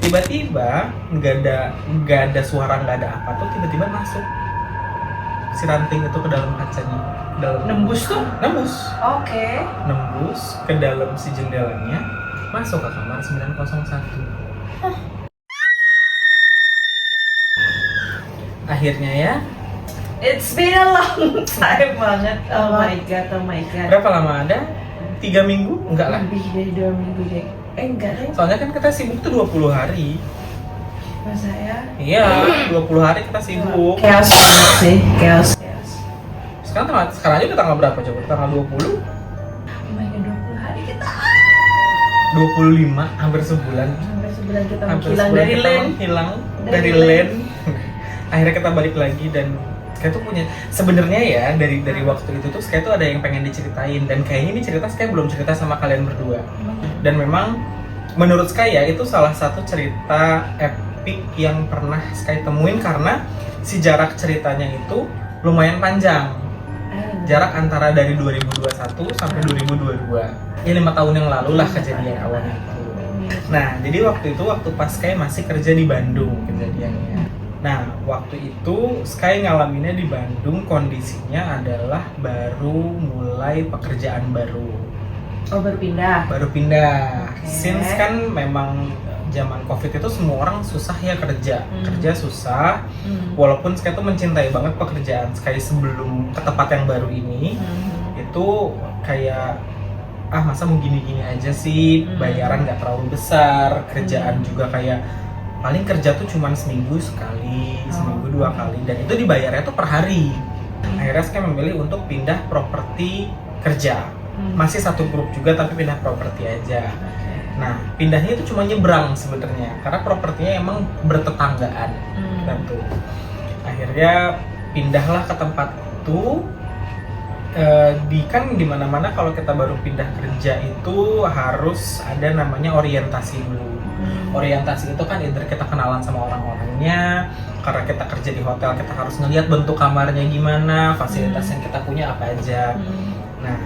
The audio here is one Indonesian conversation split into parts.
Tiba-tiba nggak ada suara, nggak ada apa tuh, tiba-tiba masuk si ranting itu ke dalam kacanya, Nembus tuh? nembus Oke. nembus ke dalam si jendelanya, masuk ke kamar 901. Akhirnya ya, It's been a long time banget. Oh my god, oh my god. berapa lama ada? 3 minggu? Enggak lah. Lebih dari 2 minggu deh. Enggak deh. Soalnya kan kita sibuk tuh 20 hari. Masa ya? Iya, 20 hari kita sibuk. Chaos banget sih, chaos. Sekarang aja udah tanggal berapa coba? Tanggal 20? Oh my god, 20 hari kita 25, hampir sebulan. hampir sebulan kita Hampir menghilang sebulan dari kita land. menghilang Dari dari land. land. Akhirnya kita balik lagi dan Sky tuh punya sebenarnya ya dari waktu itu tuh Sky tuh ada yang pengen diceritain, dan kayaknya ini cerita Sky belum cerita sama kalian berdua. Dan memang menurut Sky ya itu salah satu cerita epic yang pernah Sky temuin karena si jarak ceritanya itu lumayan panjang. Jarak antara dari 2021 sampai 2022. Ya 5 tahun yang lalu lah kejadian awalnya itu. Nah, jadi waktu pas Sky masih kerja di Bandung kejadiannya. Nah, waktu itu Sky ngalaminnya di Bandung, kondisinya adalah baru mulai pekerjaan baru. Oh, berpindah. Baru pindah. Oke. Since kan memang zaman Covid itu semua orang susah ya kerja. Kerja susah. Walaupun Sky tuh mencintai banget pekerjaan Sky sebelum ke tempat yang baru ini. Itu kayak masa mau gini-gini aja sih, bayaran nggak terlalu besar, kerjaan juga kayak paling kerja tuh cuma seminggu sekali, seminggu 2 kali, dan itu dibayarnya tuh per hari. Akhirnya Sky memilih untuk pindah properti kerja. Masih satu grup juga tapi pindah properti aja. Nah, pindahnya itu cuma nyebrang sebenarnya karena propertinya emang bertetanggaan. Dan tuh akhirnya pindahlah ke tempat itu. Kan di mana-mana kalau kita baru pindah kerja itu harus ada namanya orientasi dulu. Orientasi itu kan either kita kenalan sama orang-orangnya, karena kita kerja di hotel kita harus ngeliat bentuk kamarnya gimana, fasilitas yang kita punya apa aja. Nah,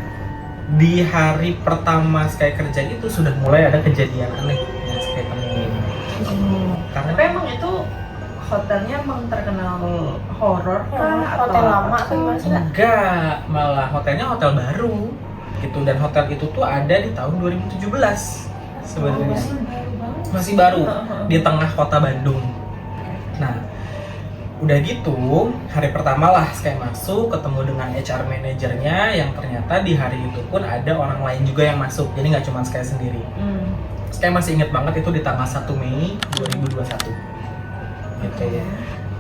di hari pertama Sky kerja itu sudah mulai ada kejadian aneh yang Sky temuin. Karena Tapi emang itu hotelnya emang terkenal horor kah? Hotel lama atau gimana sih? enggak, malah hotelnya hotel baru gitu, dan hotel itu tuh ada di tahun 2017 sebenarnya. Masih baru di tengah kota Bandung. Nah, udah gitu hari pertama lah Sky masuk ketemu dengan HR manajernya, yang ternyata di hari itu pun ada orang lain juga yang masuk, jadi nggak cuma Sky sendiri. Sky masih inget banget itu di tanggal 1 Mei 2021 gitu ya.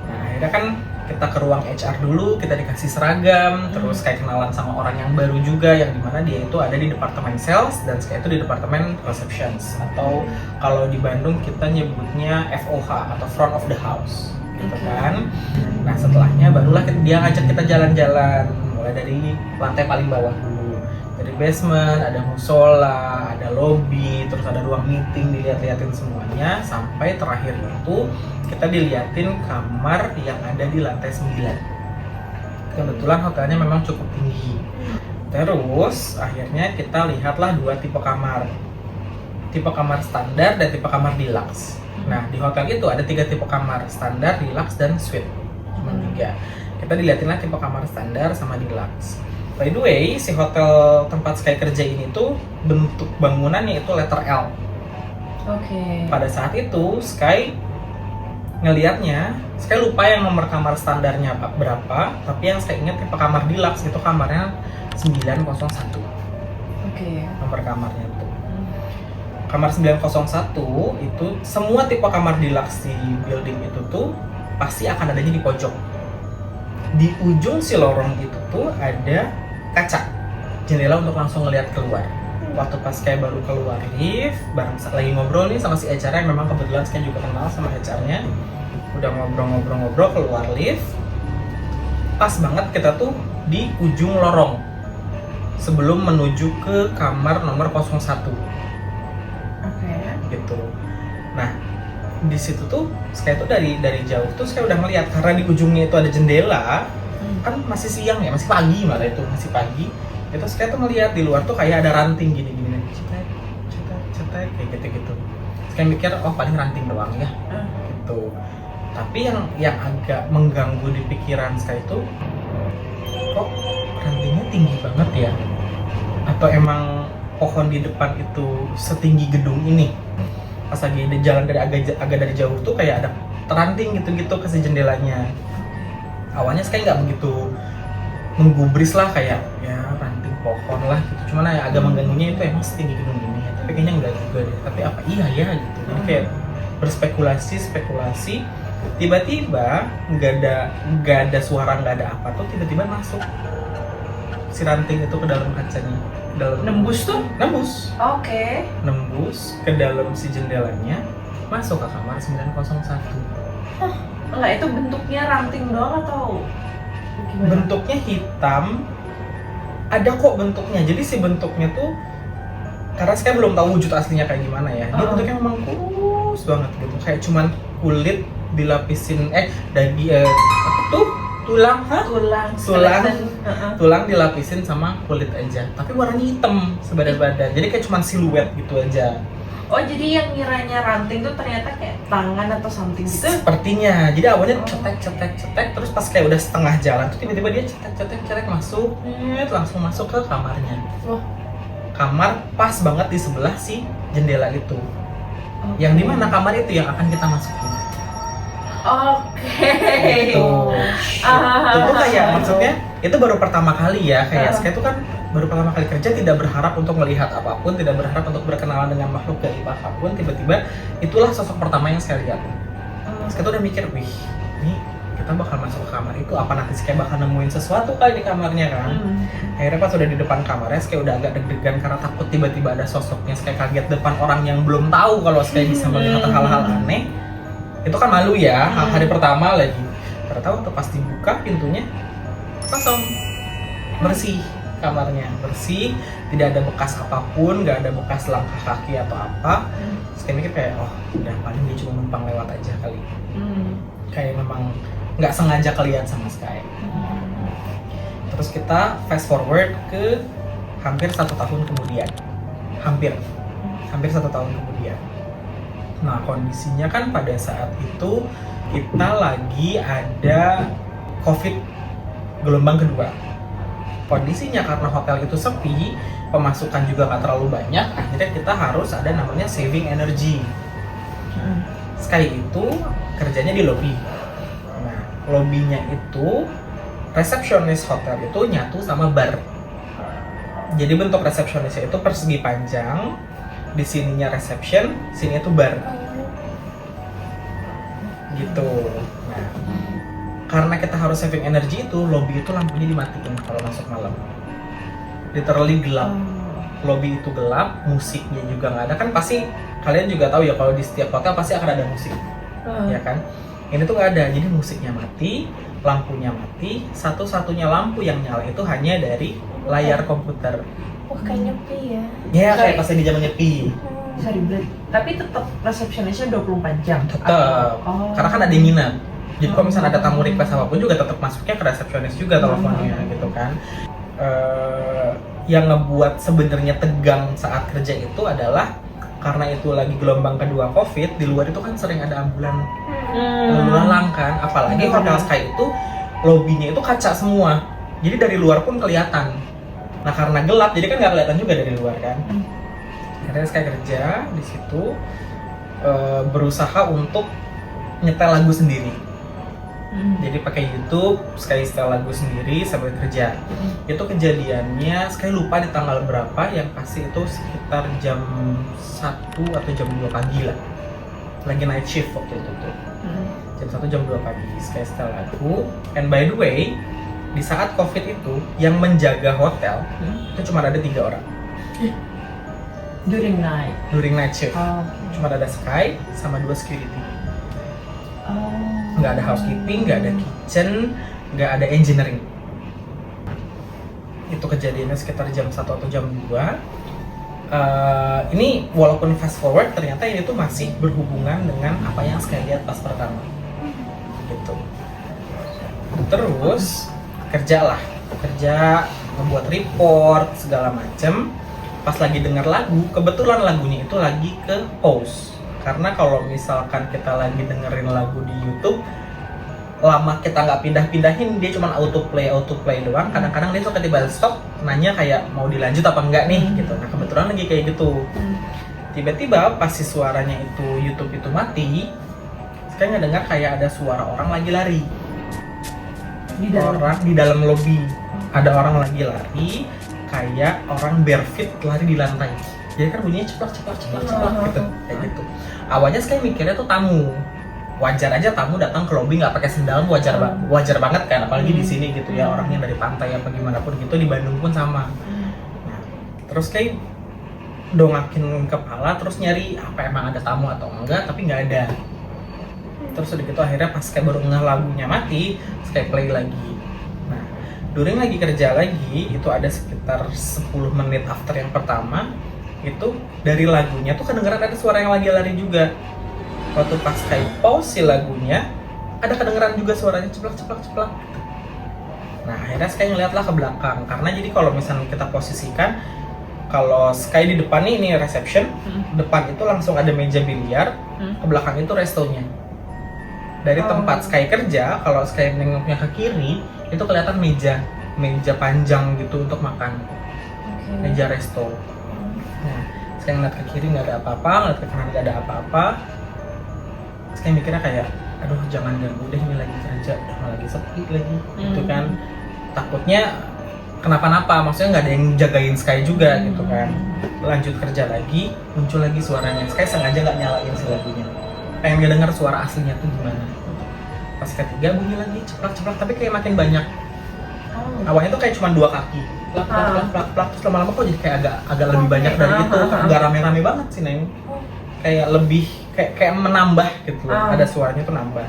Nah, akhirnya kan kita ke ruang HR dulu, kita dikasih seragam, terus kayak kenalan sama orang yang baru juga, yang dimana dia itu ada di departemen sales dan Sky itu di departemen receptions, atau kalau di Bandung kita nyebutnya FOH atau front of the house gitu kan. Nah, setelahnya barulah dia ngajak kita jalan-jalan, mulai dari lantai paling bawah dulu, dari basement, ada musola, ada lobby, terus ada ruang meeting, dilihat-liatin semuanya, sampai terakhir itu kita diliatin kamar yang ada di lantai 9. Kebetulan hotelnya memang cukup tinggi. Terus akhirnya kita lihatlah 2 tipe kamar. Tipe kamar standar dan tipe kamar deluxe. Nah, di hotel itu ada 3 tipe kamar, standar, deluxe, dan suite. Cuma 3. Kita dilihatinlah tipe kamar standar sama deluxe. By the way, si hotel tempat Sky kerja ini tuh bentuk bangunannya itu letter L. Oke. Pada saat itu Sky ngelihatnya, Sky lupa yang nomor kamar standarnya berapa, tapi yang saya ingat tipe kamar deluxe itu kamarnya 901. Oke. Nomor kamarnya itu. Kamar 901 itu semua tipe kamar deluxe di building itu tuh pasti akan adanya di pojok. Di ujung si lorong itu tuh ada kaca, jendela untuk langsung ngelihat keluar. Waktu pas Sky baru keluar lift, bareng lagi ngobrol nih sama si HR yang memang kebetulan Sky juga kenal sama HR-nya. Udah ngobrol-ngobrol keluar lift. Pas banget kita tuh di ujung lorong sebelum menuju ke kamar nomor 01. Oke. Gitu. Nah, di situ tuh Sky tuh dari jauh tuh Sky udah ngeliat, karena di ujungnya itu ada jendela. Kan masih siang ya, masih pagi malah itu, masih pagi. Itu Sky tuh ngeliat di luar tuh kayak ada ranting gini-gini, cetek, kayak gitu-gitu. kayak mikir oh paling ranting doang ya gitu. Tapi yang agak mengganggu di pikiran saya itu kok rantingnya tinggi banget ya, atau emang pohon di depan itu setinggi gedung ini. Pas lagi di jalan dari agak dari jauh tuh kayak ada ranting gitu-gitu ke si jendelanya. Awalnya sekali nggak begitu menggubris lah, kayak ya ranting pohon lah gitu. Cuman yang agak mengganggunya itu emang setinggi gedung ini. Tapi kayaknya enggak juga deh. Tapi apa iya ya gitu. Jadi kayak berspekulasi. Tiba-tiba nggak ada suara, nggak ada apa tuh, tiba-tiba masuk si ranting itu ke dalam kacanya. Nembus tuh? Nembus. Oke. Nembus ke dalam si jendelanya, masuk ke kamar 901. Enggak, itu bentuknya ranting doang atau gimana? Bentuknya hitam. Ada kok bentuknya. Jadi si bentuknya tuh, karena saya belum tahu wujud aslinya kayak gimana ya. Dia bentuknya memang kurus banget gitu. Kayak cuman kulit dilapisin tulang tulang dilapisin sama kulit aja, tapi warnanya hitam sebadan-badan, jadi kayak cuman siluet gitu aja. Oh, jadi yang ngiranya ranting tuh ternyata kayak tangan atau something gitu? Sepertinya. Jadi awalnya cetek, terus pas kayak udah setengah jalan tuh tiba-tiba dia cetek masuk, langsung masuk ke kamarnya. Loh. Kamar pas banget di sebelah si jendela itu. Yang dimana kamar itu yang akan kita masukin. Oke. Gitu. Itu kayak maksudnya itu baru pertama kali ya, kayak saya tuh kan baru pertama kali kerja, tidak berharap untuk melihat apapun, tidak berharap untuk berkenalan dengan makhluk gaib apapun. Tiba-tiba itulah sosok pertama yang saya lihat. Saya tuh udah mikir, wih, ini kita bakal masuk ke kamar itu, apa nanti kayak bakal nemuin sesuatu kali di kamarnya kan. Akhirnya pas udah di depan kamarnya, saya udah agak deg-degan karena takut tiba-tiba ada sosoknya. Saya kaget depan orang yang belum tahu kalau saya bisa melihat hal-hal aneh. Itu kan malu ya, hari pertama lagi. Ternyata waktu pas dibuka pintunya kosong, bersih kamarnya, bersih, tidak ada bekas apapun, nggak ada bekas langkah kaki atau apa. Terus kayak mikir kayak, oh udah paling dia cuma numpang lewat aja kali. Kayak memang nggak sengaja kelihatan sama Sky. Terus kita fast forward ke hampir 1 tahun kemudian, hampir 1 tahun kemudian. Nah, kondisinya kan pada saat itu kita lagi ada COVID gelombang kedua. Kondisinya karena hotel itu sepi, pemasukan juga nggak terlalu banyak, akhirnya kita harus ada namanya saving energy. Sky itu kerjanya di lobby. Nah, lobbynya itu resepsionis hotel itu nyatu sama bar. Jadi bentuk resepsionisnya itu persegi panjang, di sininya reception, sini itu bar. Gitu. Nah, karena kita harus saving energy itu, lobby itu lampunya dimatiin kalau masuk malam. Literally gelap. Lobby itu gelap, musiknya juga nggak ada. Kan pasti kalian juga tahu ya kalau di setiap hotel pasti akan ada musik. Ya kan? Ini tuh nggak ada. Jadi musiknya mati, lampunya mati. Satu-satunya lampu yang nyala itu hanya dari layar komputer. Wah, kayak nyepi ya. Ya, kayak pas di zaman nyepi. Sorry, tapi tetap resepsionisnya 24 jam? Tetap. Karena kan ada yang nginep. Jadi kalau misalnya ada tamu request apapun juga tetap masuknya ke resepsionis juga teleponnya gitu kan. Yang ngebuat sebenarnya tegang saat kerja itu adalah karena itu lagi gelombang kedua COVID, di luar itu kan sering ada ambulan lalu lalang kan. Apalagi Hotel Sky itu lobbynya itu kaca semua. Jadi dari luar pun kelihatan. Nah, karena gelap jadi kan nggak kelihatan juga dari luar kan. Akhirnya Sky kerja di situ, berusaha untuk nyetel lagu sendiri. Jadi pakai YouTube, Sky setel lagu sendiri sambil kerja. Itu kejadiannya Sky lupa di tanggal berapa, yang pasti itu sekitar jam 1 atau jam 2 pagi lah. Lagi night shift waktu itu tuh. Jam 1 jam 2 pagi Sky setel lagu. And by the way, di saat COVID itu yang menjaga hotel itu cuma ada 3 orang. During night shift. Cuma ada Sky sama 2 security. Nggak ada housekeeping, nggak ada kitchen, nggak ada engineering. Itu kejadiannya sekitar jam 1 atau jam 2. Ini walaupun fast forward, ternyata ini tuh masih berhubungan dengan apa yang Sky lihat pas pertama. Gitu. Terus kerja, membuat report segala macem. Pas lagi denger lagu, kebetulan lagunya itu lagi ke pause karena kalau misalkan kita lagi dengerin lagu di YouTube lama kita nggak pindah-pindahin, dia cuma auto play doang. Kadang-kadang dia suka tiba stop, nanya kayak mau dilanjut apa enggak nih gitu. Nah kebetulan lagi kayak gitu. Tiba-tiba pas si suaranya itu YouTube itu mati, saya ngedengar kayak ada suara orang lagi lari. Orang di dalam lobby. Ada orang lagi lari, kayak orang barefoot lari di lantai. Jadi kan bunyinya ceplak gitu, kayak gitu. Awalnya saya mikirnya tuh tamu. Wajar aja tamu datang ke lobby nggak pakai sendal, wajar banget kan, apalagi di sini gitu ya, orangnya dari pantai apa gimana pun gitu. Di Bandung pun sama. Nah, terus kayak dongakin kepala terus nyari apa emang ada tamu atau enggak, tapi nggak ada. Terus udah gitu akhirnya pas kayak baru ngeh lagunya mati, kayak play lagi. Nah, during lagi kerja lagi itu ada sekitar 10 menit after yang pertama itu dari lagunya tuh kedengeran ada suara yang lagi lari juga. Waktu pas kayak pause si lagunya ada kedengeran juga suaranya ceplak. Nah akhirnya Sky ngeliatlah ke belakang, karena jadi kalau misalnya kita posisikan, kalau Sky di depan nih, ini reception, depan itu langsung ada meja biliar, ke belakang itu restonya. Dari tempat Sky kerja, kalau Sky nengoknya ke kiri itu kelihatan meja panjang gitu untuk makan, meja resto. Nah Sky ngeliat ke kiri nggak ada apa-apa, ngeliat ke kanan nggak ada apa-apa. Saya mikirnya kayak, aduh jangan ganggu deh, ini lagi kerja, udah lagi sepi lagi, gitu kan. Takutnya kenapa-napa, maksudnya nggak ada yang jagain Sky juga, gitu kan. Lanjut kerja lagi, muncul lagi suaranya. Sky sengaja nggak nyalain si lagunya, pengen ngedenger suara aslinya tuh gimana. Pas ketiga bunyi lagi, ceplak, tapi kayak makin banyak. Awalnya tuh kayak cuma 2 kaki, plak, terus lama-lama kok jadi kayak agak lebih banyak dari itu. Nggak rame-rame banget sih Neng, kayak lebih kayak menambah gitu loh. Ada suaranya tuh nambah.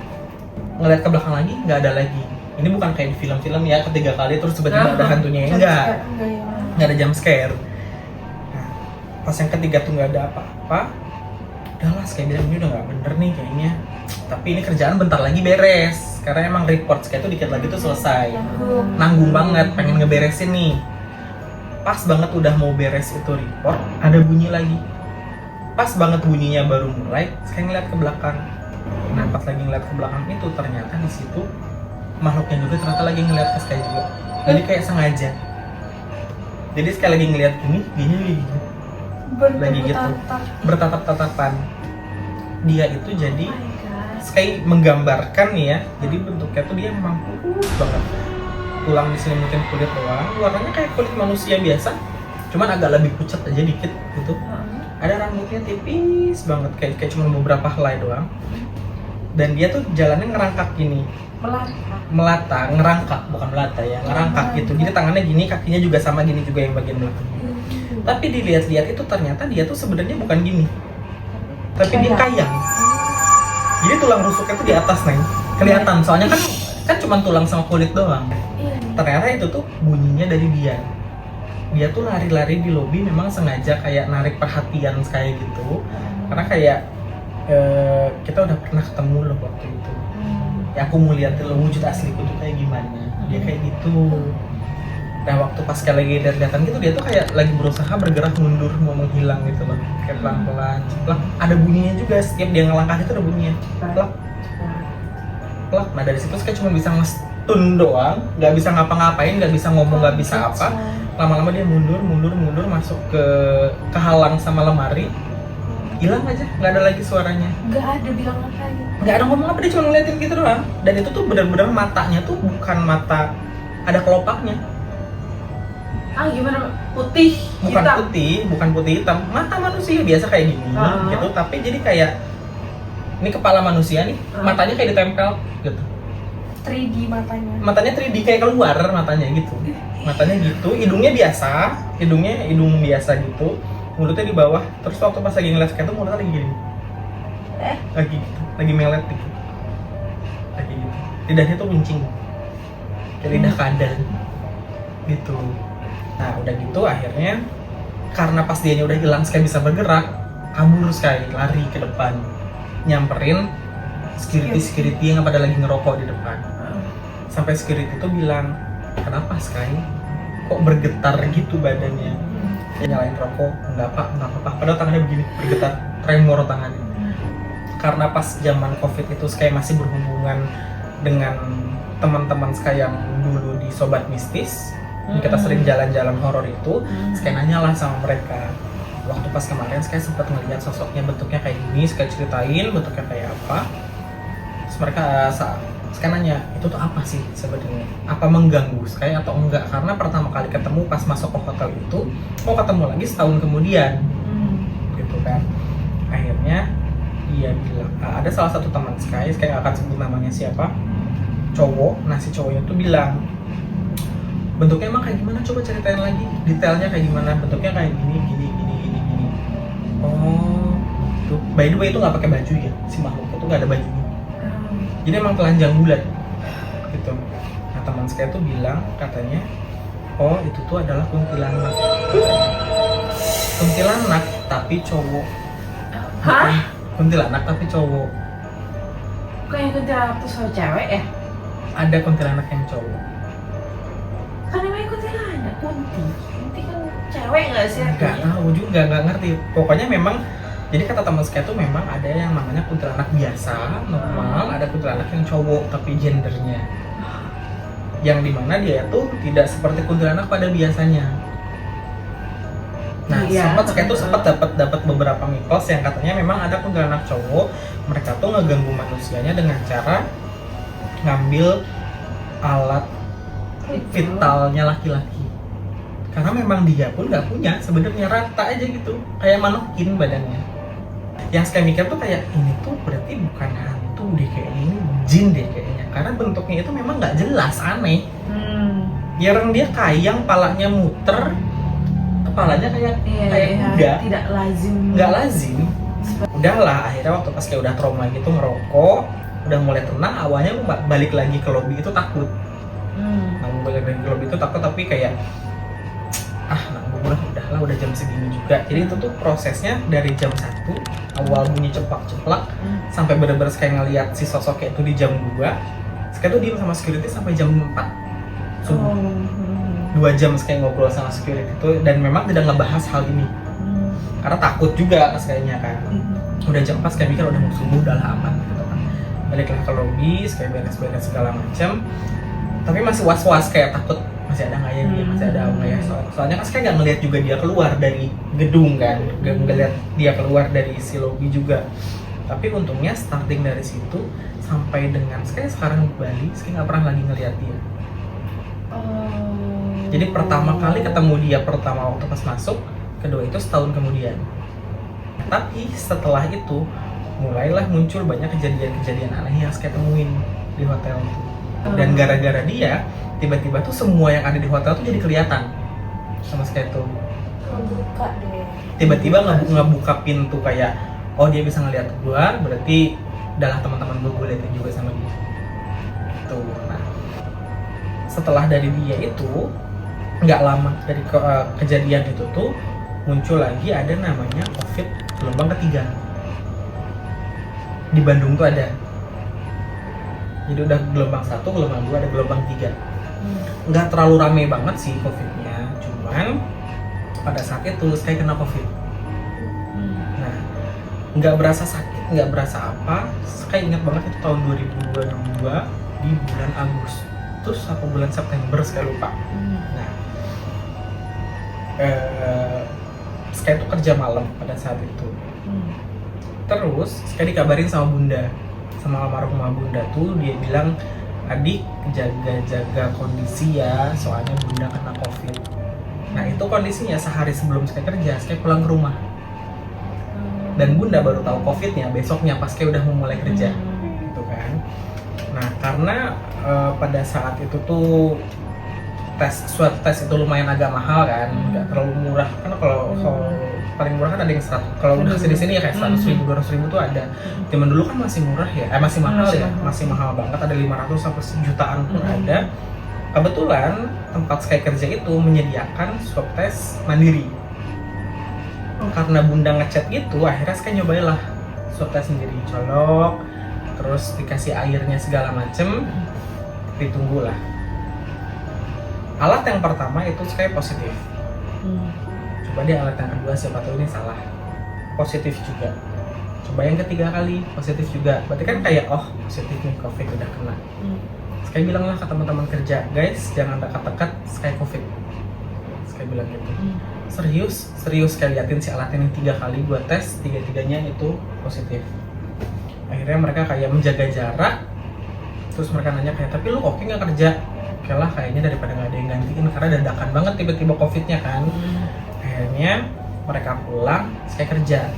Ngeliat ke belakang lagi nggak ada lagi. Ini bukan kayak di film-film ya, ketiga kali terus tiba-tiba ada hantunya, nggak ada jump scare. Nah, pas yang ketiga tuh nggak ada apa-apa, udahlah kayak bilang ini udah nggak bener nih kayaknya. Tapi ini kerjaan bentar lagi beres, karena emang report kayak tuh dikit lagi tuh selesai. Nanggung banget, pengen ngeberesin nih. Pas banget udah mau beres itu report, ada bunyi lagi. Pas banget bunyinya baru mulai, saya ngeliat ke belakang. Nah pas lagi ngeliat ke belakang itu ternyata di situ makhluknya juga ternyata lagi ngeliat ke Sky juga. Jadi kayak sengaja. Jadi sekali lagi ngeliat gini lagi gitu, bertatap-tatapan. Dia itu jadi Sky menggambarkan nih ya. Jadi bentuknya tuh dia memang kurus banget. Tulang diselimutin kulit doang, warnanya kayak kulit manusia biasa, cuman agak lebih pucat aja dikit gitu. Ada rambutnya tipis banget, kayak cuma beberapa helai doang. Dan dia tuh jalannya ngerangkak gini. Melata, ngerangkak, bukan melata ya, ngerangkak gitu. Jadi tangannya gini, kakinya juga sama gini juga yang bagian belakang. Tapi dilihat-lihat itu ternyata dia tuh sebenarnya bukan gini. Tapi dia kayang. Jadi tulang rusuknya tuh di atas Neng. Kelihatan, soalnya kan cuma tulang sama kulit doang. Ternyata itu tuh bunyinya dari dia. Dia tuh lari-lari di lobi memang sengaja kayak narik perhatian kayak gitu. Karena kayak kita udah pernah ketemu loh waktu itu. Ya aku mau lihat lo wujud asliku tuh kayak gimana. Dia kayak gitu. Nah waktu pas kayak lagi lihat-lihatan gitu, dia tuh kayak lagi berusaha bergerak mundur mau menghilang gitu loh. Kayak pelan-pelan, ceplak. Ada bunyinya juga, setiap dia ngelangkah itu ada bunyinya. Ceplak. Ceplak. Nah dari situ kayak cuma bisa nge-stun doang, nggak bisa ngapa-ngapain, nggak bisa ngomong, nggak bisa apa. Lama-lama dia mundur masuk ke kehalang sama lemari, hilang aja, nggak ada lagi suaranya. Nggak ada bilang apa ya? Nggak ada ngomong apa, dia cuma ngeliatin gitu doang. Dan itu tuh benar-benar matanya tuh bukan mata ada kelopaknya. Gimana? Putih, Bukan hitam. bukan putih hitam, mata manusia biasa kayak gini gitu. Tapi jadi kayak ini kepala manusia nih, matanya kayak ditempel gitu. 3D matanya. Matanya 3D kayak keluar matanya gitu. Matanya gitu, hidung biasa gitu, mulutnya di bawah. Terus waktu pas lagi ngeliat tuh mulutnya lagi gini, lagi melet gitu, lagi gitu. Lidahnya tuh wincing, kayak lidah kadal gitu. Nah udah gitu akhirnya karena pas dianya udah hilang, Sky bisa bergerak, kabur Sky, lari ke depan, nyamperin security yang pada lagi ngerokok di depan. Sampai security tuh bilang, kenapa Sky? Kok bergetar gitu badannya? Dia nyalain rokok, enggak apa-apa. Padahal tangannya begini, bergetar, tremor tangannya. karena pas zaman covid itu kayak masih berhubungan dengan teman-teman kayak yang dulu di Sobat Mistis, kita sering jalan-jalan horor itu, kayak nanya lah sama mereka. Waktu pas kemarin saya sempat ngeliat sosoknya bentuknya kayak gini, saya ceritain bentuknya kayak apa. Terus mereka saya nanya, itu tuh apa sih sebenarnya? Apa mengganggu saya atau enggak? Karena pertama kali ketemu pas masuk ke hotel itu, kok ketemu lagi setahun kemudian, gitu kan. Akhirnya dia bilang, ada salah satu teman saya nggak akan sebut namanya siapa, cowok. Nah si cowoknya tuh bilang, bentuknya emang kayak gimana? Coba ceritain lagi, detailnya kayak gimana? Bentuknya kayak gini. Oh, tuh. By the way itu nggak pakai baju ya, si makhluk itu nggak ada bajunya. Jadi emang telanjang bulat, gitu. Nah teman saya tuh bilang, katanya, oh itu tuh adalah kuntilanak. Kuntilanak tapi cowok. Hah? Kuntilanak tapi cowok. Bukan yang kuntilanak tuh soal cewek ya? Ada kuntilanak yang cowok. Kan namanya kuntilanak, kunti kan cewek nggak sih Nggak artinya? tahu juga, nggak ngerti. Pokoknya memang, jadi kata teman saya tuh memang ada yang namanya kuntilanak biasa, normal, ada kuntilanak yang cowok tapi gendernya. Yang dimana dia tuh tidak seperti kuntilanak pada biasanya. Nah, Iya. sempat dapat beberapa mitos yang katanya memang ada kuntilanak cowok, mereka tuh ngeganggu manusianya dengan cara ngambil alat vitalnya laki-laki. Karena memang dia pun nggak punya, sebenarnya rata aja gitu, kayak manekin badannya. Yang saya mikir tuh kayak ini tuh berarti bukan hantu deh kayaknya, ini jin deh kayaknya. Karena bentuknya itu memang nggak jelas, aneh. Yang dia kayang, palanya muter, kepalanya kayak kuda. Tidak lazim. Nggak lazim. Udahlah, akhirnya waktu pas kayak udah trauma gitu ngerokok, udah mulai tenang, awalnya balik lagi ke lobby itu takut. Nah, balik lagi ke lobby itu takut tapi kayak udahlah udah jam segini juga. Jadi itu tuh prosesnya dari jam 1 awal bunyi ceplak-ceplak sampai bener-bener kayak ngeliat si sosoknya itu di jam 2. Sekarang tuh diem sama security sampai jam 4 subuh. 2 jam kayak ngobrol sama security itu dan memang tidak ngebahas hal ini. Karena takut juga kayaknya kan. Udah jam 4 kayak mikir udah mau subuh, udahlah aman gitu kan. Baliklah ke lobby, kayak beres-beres segala macam. Tapi masih was-was kayak takut masih ada nggak ya dia, masih ada nggak ya, soalnya kan saya nggak ngeliat juga dia keluar dari gedung kan, nggak ngeliat dia keluar dari si lobby juga. Tapi untungnya starting dari situ sampai dengan sekarang di Bali, saya nggak pernah lagi ngeliat dia. Jadi pertama kali ketemu dia pertama waktu pas masuk, kedua itu setahun kemudian. Tapi setelah itu mulailah muncul banyak kejadian-kejadian aneh yang saya temuin di hotel itu. Dan gara-gara dia, tiba-tiba tuh semua yang ada di hotel tuh jadi kelihatan sama saya tuh. Buka deh. Tiba-tiba ngebuka pintu kayak, oh dia bisa ngeliat gua, berarti adalah teman-teman gua liatin juga sama dia. Tuh, nah setelah dari dia itu, nggak lama dari kejadian itu tuh muncul lagi ada namanya COVID gelombang ketiga. Di Bandung tuh ada. Jadi udah gelombang 1, gelombang 2, ada gelombang 3. Nggak terlalu rame banget sih COVID-nya, cuman pada saat itu saya kena COVID. Nah, nggak berasa sakit, nggak berasa apa. Saya ingat banget itu tahun 2022 di bulan Agustus atau bulan September, saya lupa. Nah, saya tuh kerja malam pada saat itu. Terus saya dikabarin sama bunda, sama almarhumah bunda tuh, dia bilang, adik jaga-jaga kondisi ya, soalnya bunda kena COVID. Nah itu kondisinya sehari sebelum saya kerja, saya pulang ke rumah. Dan bunda baru tahu COVID-nya besoknya pas saya udah memulai kerja, gitu kan. Nah karena pada saat itu tuh swab test itu lumayan agak mahal kan, nggak terlalu murah. Karena kalau paling murah kan ada yang 100, kalau udah kesini sini ya kayak 100.000, 200.000 tuh ada. Zaman dulu kan masih murah ya, masih mahal ya, masih mahal banget, ada 500 sampai sejutaan pun ada. Kebetulan tempat saya kerja itu menyediakan swab test mandiri. Karena bunda ngechat gitu, akhirnya saya nyobainlah swab test sendiri, colok, terus dikasih airnya segala macem, ditunggulah. Alat yang pertama itu saya positif. Coba deh alat yang kedua, siapa tahu ini salah. Positif juga. Coba yang ketiga kali positif juga, berarti kan kayak oh positif nih COVID udah kena. Sky bilang lah ke teman-teman kerja, guys jangan dekat-dekat Sky COVID. Sky bilang gitu. Serius Sky liatin si alat ini 3 kali gua tes, 3-tiganya itu positif. Akhirnya mereka kayak menjaga jarak, terus mereka nanya kayak tapi lu oke nggak kerja? Oke lah kayaknya daripada nggak ada yang gantiin karena dadakan banget tiba-tiba COVID-nya kan. Akhirnya mereka pulang, Sky kerja.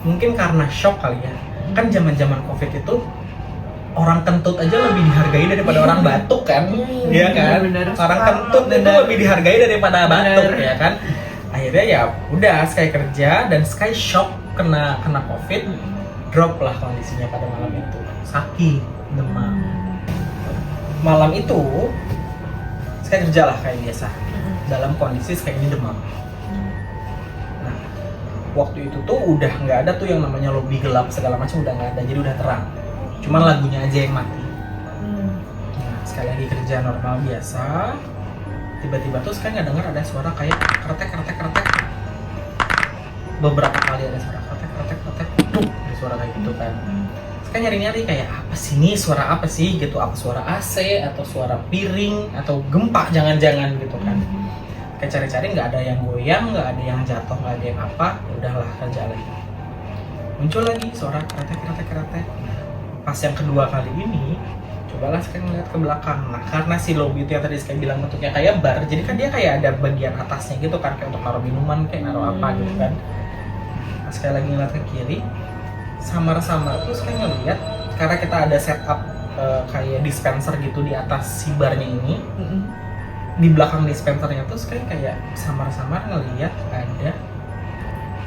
Mungkin karena shock kali ya, kan zaman COVID itu orang kentut aja lebih dihargai daripada orang batuk kan, iya kan? Bener. Orang kentut itu lebih dihargai daripada batuk ya kan? Akhirnya ya udah Sky kerja dan Sky shock kena COVID, drop lah kondisinya pada malam itu, sakit, demam. Malam itu Sky kerja lah kayak biasa, dalam kondisi Sky ini demam. Nah, waktu itu tuh udah nggak ada tuh yang namanya lobby gelap segala macam, udah nggak ada, jadi udah terang. Cuman lagunya aja yang mati. Nah, sekali lagi kerja normal biasa, tiba-tiba tuh Sky nggak dengar ada suara kayak kretek. Beberapa kali ada suara kretek, ada suara kayak gitu kan. Sky nyari-nyari kayak apa sih nih, suara apa sih gitu, apa suara AC atau suara piring atau gempa jangan-jangan gitu kan. Kayak cari-cari nggak ada yang goyang, nggak ada yang jatuh, nggak ada yang apa, udahlah kerja lagi. Muncul lagi suara kretek. Pas yang kedua kali ini, cobalah Sky ngeliat ke belakang. Nah, karena si lobby itu yang tadi Sky bilang bentuknya kayak bar, jadi kan dia kayak ada bagian atasnya gitu kan, kayak untuk naruh minuman, kayak naruh apa gitu kan. Pas Sky lagi ngeliat ke kiri, samar-samar tuh Sky ngeliat, karena kita ada setup kayak dispenser gitu di atas si barnya ini. Di belakang dispensernya tuh Sky kayak samar-samar ngeliat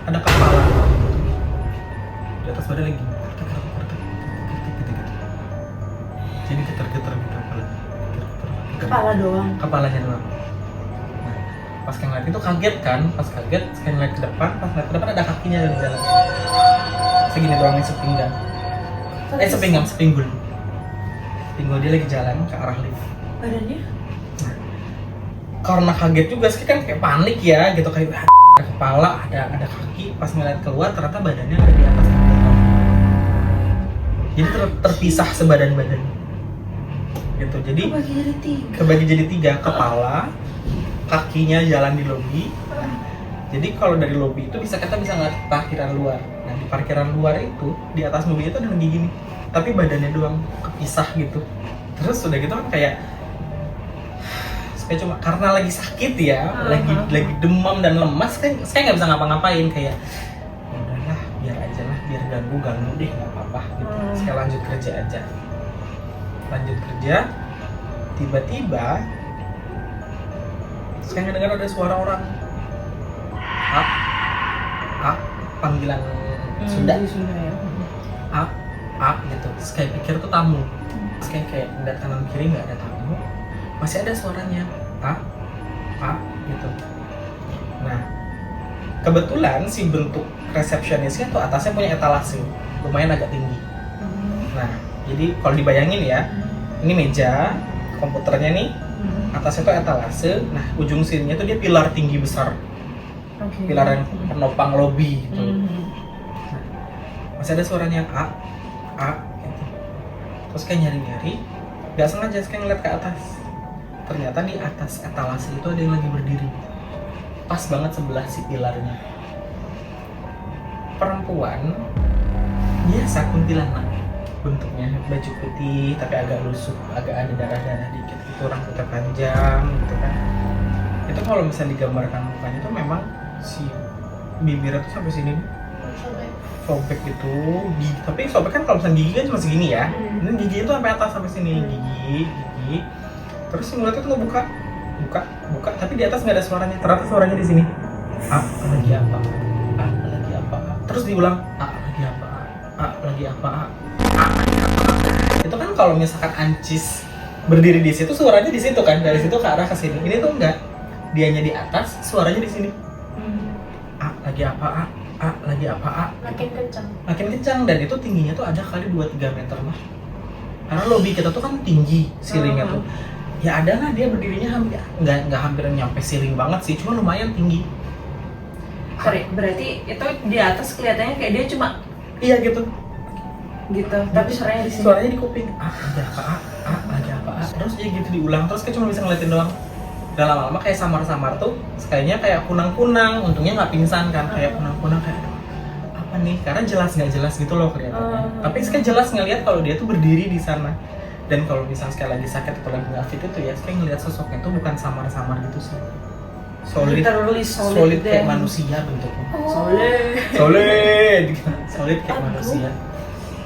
ada kepala di atas badan lagi. Jadi getar-getar gitu Kepala doang. kepalanya doang. Nah, pas Sky ngeliat itu kaget kan, pas kaget Sky ngeliat ke depan, pas ngeliat ke depan ada kakinya dari jalan segini doang nih, sepinggul dia lagi jalan ke arah lift. Badannya? Nah, karena kaget juga Sky kan kayak panik ya gitu, kayak ada kepala, ada kaki. Pas ngeliat keluar ternyata badannya ada di atas lift. Jadi terpisah sebadan-badan gitu. Jadi kebagi jadi tiga, kepala, kakinya jalan di lobi. Jadi kalau dari lobi itu kita bisa ngeliat parkiran luar. Nah di parkiran luar itu di atas mobil itu ada lagi gini, tapi badannya doang kepisah gitu. Terus udah gitu kan kayak cuma karena lagi sakit ya, lagi demam dan lemas kan, saya nggak bisa ngapa-ngapain, kayak udahlah biar aja lah, biar ganggu deh nggak apa-apa gitu. Saya lanjut kerja, tiba-tiba saya ngedengar ada suara orang panggilan Sunda ya. gitu. Saya pikir tuh tamu. Saya kayak ngeliat kanan kiri nggak ada tamu, masih ada suaranya gitu. Nah kebetulan si bentuk resepsionisnya tuh atasnya punya etalase lumayan agak tinggi. Nah jadi kalau dibayangin ya, ini meja komputernya nih, atasnya tuh etalase. Nah ujung sininya tuh dia pilar tinggi besar, pilar yang penopang lobi gitu. Nah, masih ada suaranya gitu. Terus kayak nyari-nyari, nggak sengaja kayak ngeliat ke atas. Ternyata di atas etalase itu ada yang lagi berdiri, pas banget sebelah si pilarnya. Perempuan, biasa kuntilanak bentuknya, baju putih tapi agak lusuh, agak ada darah-darah dikit gitu, rambutnya panjang gitu kan. Itu kalau misalnya digambarkan mukanya tuh memang si bibirnya tuh sampai sini, sobek gitu, gigi. Tapi sobek kan kalau misalnya gigi kan cuma segini ya, ini gigi itu sampai atas sampai sini, gigi. Terus si mulutnya tuh ngebuka, buka, tapi di atas nggak ada suaranya. Ternyata suaranya di sini. Lagi apa? Terus diulang, lagi apa? Itu kan kalau misalkan Ancis berdiri di situ, suaranya di situ kan, dari situ ke arah ke sini. Ini tuh enggak, dianya di atas, suaranya di sini. Lagi apa? Makin kencang, dan itu tingginya tuh ada kali 2-3 meter lah. Karena lobi kita tuh kan tinggi ceilingnya tuh. Ya ada lah, dia berdirinya nggak hampir nyampe ceiling banget sih, cuma lumayan tinggi. Sorry, berarti itu di atas kelihatannya kayak dia cuma Iya gitu. Gitu. Tapi suaranya di sini. Suaranya di kuping. Lagi apa? Lagi apa? Terus dia gitu diulang terus kayak cuma bisa ngeliatin doang. Udah lama-lama kayak samar-samar tuh, kayaknya kayak kunang-kunang. Untungnya nggak pingsan kan, kayak kunang-kunang kayak aduh, apa nih? Karena jelas nggak jelas gitu loh kelihatannya. Tapi sekali jelas ngelihat kalau dia tuh berdiri di sana. Dan kalau misalnya sekali lagi sakit atau lagi nggak fit itu ya, kayak ngelihat sosoknya tuh bukan samar-samar gitu sih. Literally solid kayak dan- manusia bentuknya. Solid. Solid kayak Aduh. manusia.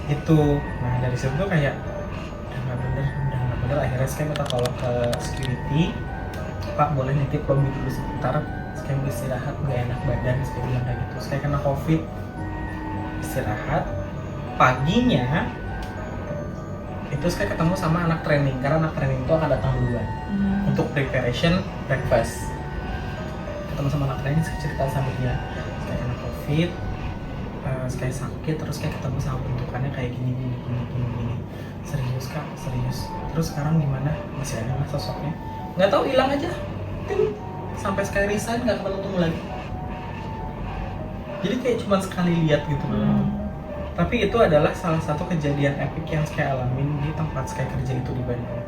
Itu. Nah dari situ tuh kayak udah nggak bener. Akhirnya saya minta tolong ke security. Pak boleh nitip lobby dulu sebentar. Saya mau istirahat, nggak enak badan. Saya bilang kayak gitu. Saya kena covid. Istirahat. Paginya itu saya ketemu sama anak training karena anak training itu akan datang duluan untuk preparation breakfast. Ketemu sama anak training, saya cerita sama dia saya kena covid, saya sakit, terus kayak ketemu sama bentukannya kayak gini. Serius kak, serius. Terus sekarang gimana? Masih ada nggak sosoknya? Nggak tahu, hilang aja. Ting. Sampai sekali resign nggak ketemu lagi. Jadi kayak cuma sekali lihat gitu doang. Tapi itu adalah salah satu kejadian epic yang saya alamin di tempat saya kerja itu di Bandung.